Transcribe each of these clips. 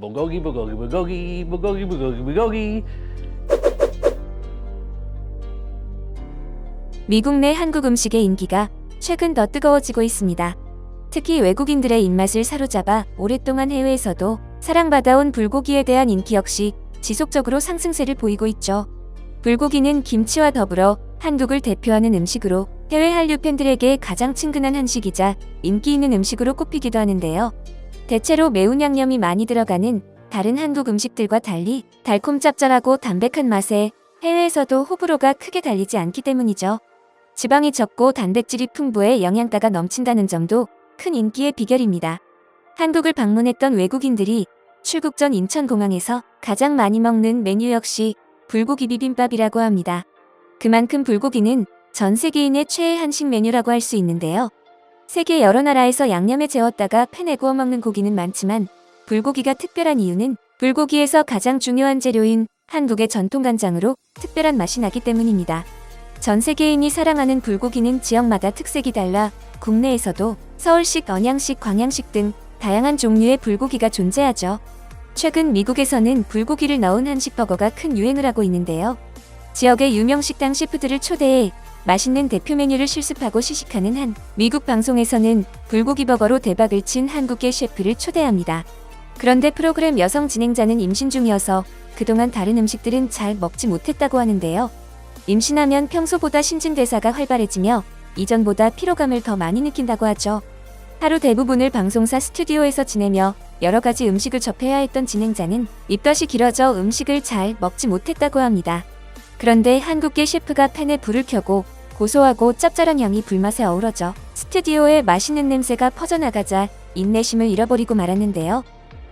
bulgogi. 미국 내 한국 음식의 인기가 최근 더 뜨거워지고 있습니다. 특히 외국인들의 입맛을 사로잡아 오랫동안 해외에서도 사랑받아온 불고기에 대한 인기 역시 지속적으로 상승세를 보이고 있죠. 불고기는 김치와 더불어 한국을 대표하는 음식으로 해외 한류 팬들에게 가장 친근한 한식이자 인기 있는 음식으로 꼽히기도 하는데요. 대체로 매운 양념이 많이 들어가는 다른 한국 음식들과 달리 달콤 짭짤하고 담백한 맛에 해외에서도 호불호가 크게 갈리지 않기 때문이죠. 지방이 적고 단백질이 풍부해 영양가가 넘친다는 점도 큰 인기의 비결입니다. 한국을 방문했던 외국인들이 출국 전 인천공항에서 가장 많이 먹는 메뉴 역시 불고기 비빔밥이라고 합니다. 그만큼 불고기는 전 세계인의 최애 한식 메뉴라고 할 수 있는데요. 세계 여러 나라에서 양념에 재웠다가 팬에 구워 먹는 고기는 많지만 불고기가 특별한 이유는 불고기에서 가장 중요한 재료인 한국의 전통 간장으로 특별한 맛이 나기 때문입니다. 전 세계인이 사랑하는 불고기는 지역마다 특색이 달라 국내에서도 서울식, 언양식, 광양식 등 다양한 종류의 불고기가 존재하죠. 최근 미국에서는 불고기를 넣은 한식 버거가 큰 유행을 하고 있는데요. 지역의 유명 식당 셰프들을 초대해 맛있는 대표 메뉴를 실습하고 시식하는 한 미국 방송에서는 불고기 버거로 대박을 친 한국계 셰프를 초대합니다. 그런데 프로그램 여성 진행자는 임신 중이어서 그동안 다른 음식들은 잘 먹지 못했다고 하는데요. 임신하면 평소보다 신진대사가 활발해지며 이전보다 피로감을 더 많이 느낀다고 하죠. 하루 대부분을 방송사 스튜디오에서 지내며 여러 가지 음식을 접해야 했던 진행자는 입덧이 길어져 음식을 잘 먹지 못했다고 합니다. 그런데 한국계 셰프가 팬에 불을 켜고 고소하고 짭짤한 향이 불맛에 어우러져 스튜디오에 맛있는 냄새가 퍼져나가자 인내심을 잃어버리고 말았는데요.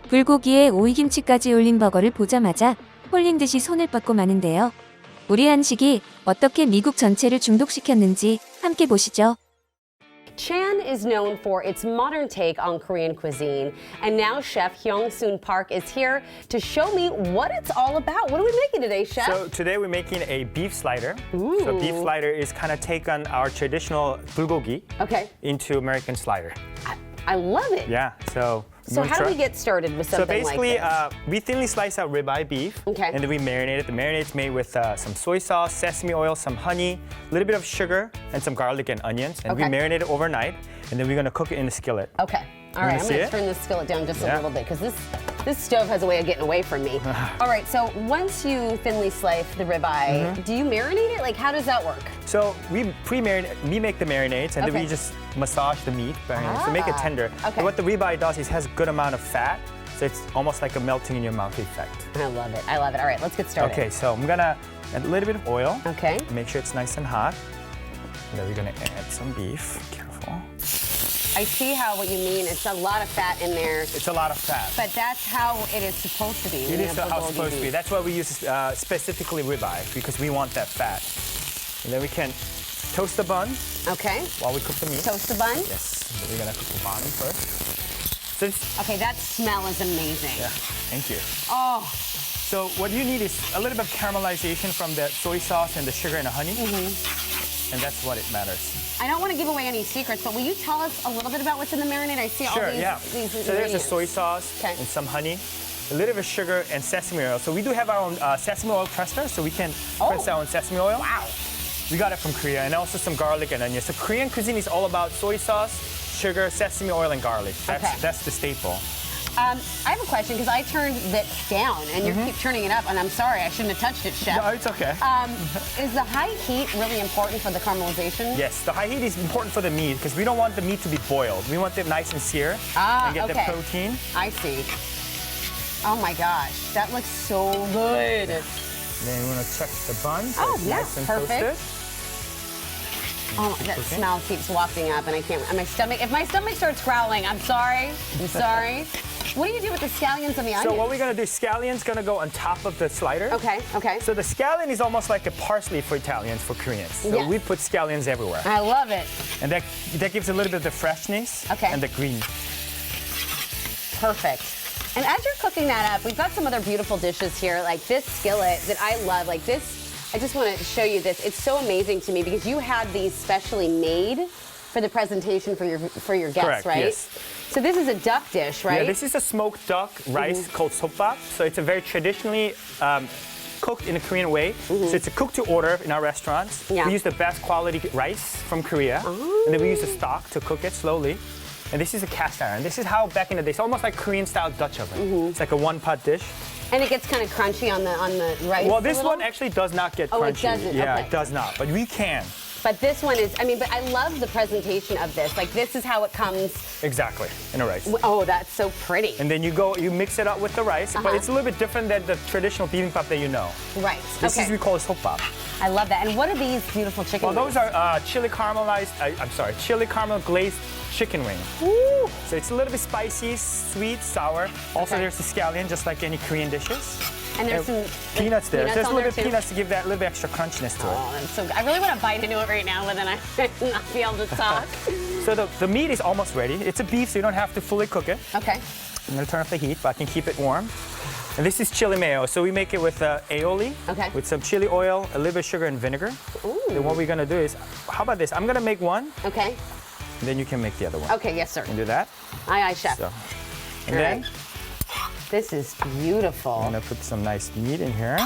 불고기에 오이김치까지 올린 버거를 보자마자 홀린 듯이 손을 뻗고 마는데요. 우리 한식이 어떻게 미국 전체를 중독시켰는지 함께 보시죠. Chan is known for its modern take on Korean cuisine, and now Chef Hyung-soon Park is here to show me what it's all about. What are we making today, Chef? So today we're making a beef slider. Ooh. So beef slider is kind of take on our traditional bulgogi into American slider. I love it. Yeah. So how do we get started with something So basically, like this? we thinly slice out ribeye beef, and then we marinate it. The marinate's made with some soy sauce, sesame oil, some honey, a little bit of sugar, and some garlic and onions. And we marinate it overnight, and then we're gonna cook it in the skillet. Okay. All right, I'm gonna turn this skillet down just a little bit because this stove has a way of getting away from me. All right, so once you thinly slice the ribeye, do you marinate it? Like, how does that work? So we make the marinades, and then we just massage the meat to make it tender. Okay. And what the ribeye does is it has a good amount of fat, so it's almost like a melting in your mouth effect. I love it. I love it. All right, let's get started. Okay, so I'm gonna add a little bit of oil. Okay. Make sure it's nice and hot. And then we're gonna add some beef. Careful. I see how what you mean. It's a lot of fat in there. It's a lot of fat. But that's how it is supposed to be. It is how it's supposed to be. That's why we use specifically ribeye, because we want that fat. And then we can toast the bun while we cook the meat. Toast the bun? Yes. So we're gonna cook the bottom first. Okay, that smell is amazing. Yeah, thank you. Oh. So what you need is a little bit of caramelization from the soy sauce and the sugar and the honey. And that's what it matters. I don't want to give away any secrets, but will you tell us a little bit about what's in the marinade? I see all these ingredients. So there's the soy sauce and some honey, a little bit of sugar and sesame oil. So we do have our own sesame oil presser, so we can press our own sesame oil. Wow. We got it from Korea, and also some garlic and onions. So Korean cuisine is all about soy sauce, sugar, sesame oil, and garlic. That's the staple. I have a question because I turned it down and you keep turning it up, and I'm sorry, I shouldn't have touched it, Chef. No, it's okay. Is the high heat really important for the caramelization? Yes, the high heat is important for the meat because we don't want the meat to be boiled. We want them nice and sear and get the protein. I see. Oh my gosh, that looks so good. Then we want to check the bun. So it's nice and perfect. toasted. Oh, that smell keeps wafting up, and I can't. My stomach. If my stomach starts growling, I'm sorry. I'm sorry. What do you do with the scallions and the onions? So what we're gonna do, scallion's gonna go on top of the slider. Okay. So the scallion is almost like a parsley for Italians, for Koreans. So we put scallions everywhere. I love it. And that gives a little bit of the freshness and the green. Perfect. And as you're cooking that up, we've got some other beautiful dishes here, like this skillet that I love. Like this, I just want to show you this. It's so amazing to me because you had these specially made for the presentation for your guests, Correct, right? yes. So this is a duck dish, right? Yeah, this is a smoked duck rice called sopbap. So it's a very traditionally cooked in a Korean way. So it's a cook to order in our restaurants. Yeah. We use the best quality rice from Korea. And then we use the stock to cook it slowly. And this is a cast iron. This is how back in the day, it's almost like Korean style Dutch oven. It's like a one pot dish. And it gets kind of crunchy on the rice. Well, this a little? one actually does not get Oh, it crunchy. doesn't? Yeah, Okay. it does not. But we can. But this one is, I mean, but I love the presentation of this. Like, this is how it comes. Exactly, in a rice. Oh, that's so pretty. And then you mix it up with the rice, but it's a little bit different than the traditional bibimbap that you know. Right. This is we call it sopbap. I love that. And what are these beautiful chicken Well, wings? those are chili caramel glazed chicken wing. Ooh. So it's a little bit spicy, sweet, sour. Also, Okay. there's the scallion, just like any Korean dishes. And there's some peanuts there. There's a on little bit there, of too? peanuts to give that little bit extra crunchiness to it. Oh, that's so good. I really want to bite into it right now, but then I not be able to talk. So the meat is almost ready. It's a beef, so you don't have to fully cook it. Okay. I'm gonna turn off the heat, but I can keep it warm. And this is chili mayo. So we make it with aioli, Okay. with some chili oil, a little bit of sugar and vinegar. Ooh. Then what we're gonna do is, how about this? I'm gonna make one, Okay. and then you can make the other one. Okay, yes, sir. You can do that. Aye, aye, chef. So, and All then right. This is beautiful. I'm gonna put some nice meat in here.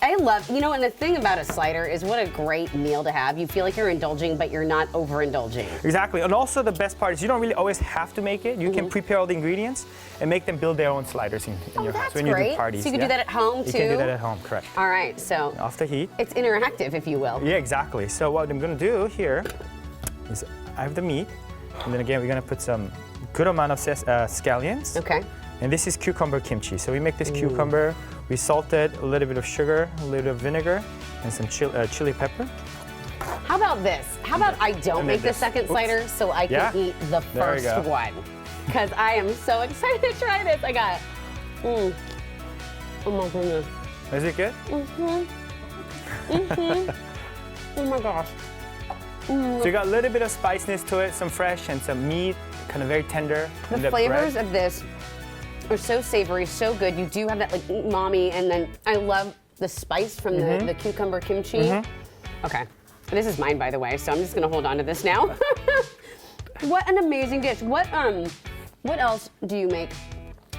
I love, you know, and the thing about a slider is what a great meal to have. You feel like you're indulging, but you're not overindulging. Exactly, and also the best part is you don't really always have to make it. You can prepare all the ingredients and make them build their own sliders in your house That's when you great. do parties. So you can do yeah. that at home, You too? can do that at home, correct. All right, so Off the heat. it's interactive, if you will. Yeah, exactly. So what I'm gonna do here is I have the meat, and then again we're gonna put some good amount of scallions. Okay. And this is cucumber kimchi. So we make this cucumber, we salt it, a little bit of sugar, a little bit of vinegar, and some chili pepper. How about this? How about I don't And make then the second Oops. slider so I can Yeah. eat the There we first go. one? Because I am so excited to try this. I got it. Oh my goodness. Is it good? Oh my gosh. So you got a little bit of spiciness to it, some fresh and some meat, kind of very tender. The and flavors bread. of this are so savory, so good. You do have that like umami, and then I love the spice from the cucumber kimchi. Okay, this is mine, by the way, so I'm just gonna hold on to this now. What an amazing dish. What else do you make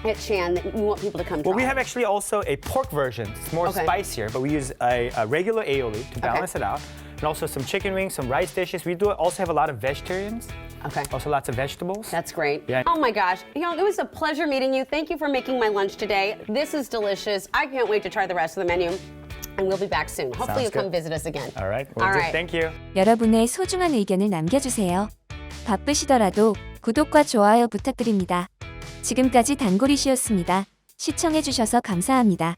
at Chan that you want people to come try? Well, we have actually also a pork version. It's more Okay. spicier, but we use a regular aioli to balance it out. And also some chicken wings, some rice dishes. We do also have a lot of vegetarians. Okay. Also lots of vegetables. That's great. Yeah. Oh my gosh. You know, it was a pleasure meeting you. Thank you for making my lunch today. This is delicious. I can't wait to try the rest of the menu. And we'll be back soon. Hopefully you'll come good. visit us again. All right. All right. Thank you. 여러분의 소중한 의견을 남겨주세요. 바쁘시더라도 구독과 좋아요 부탁드립니다. 지금까지 단골이시였습니다. 시청해주셔서 감사합니다.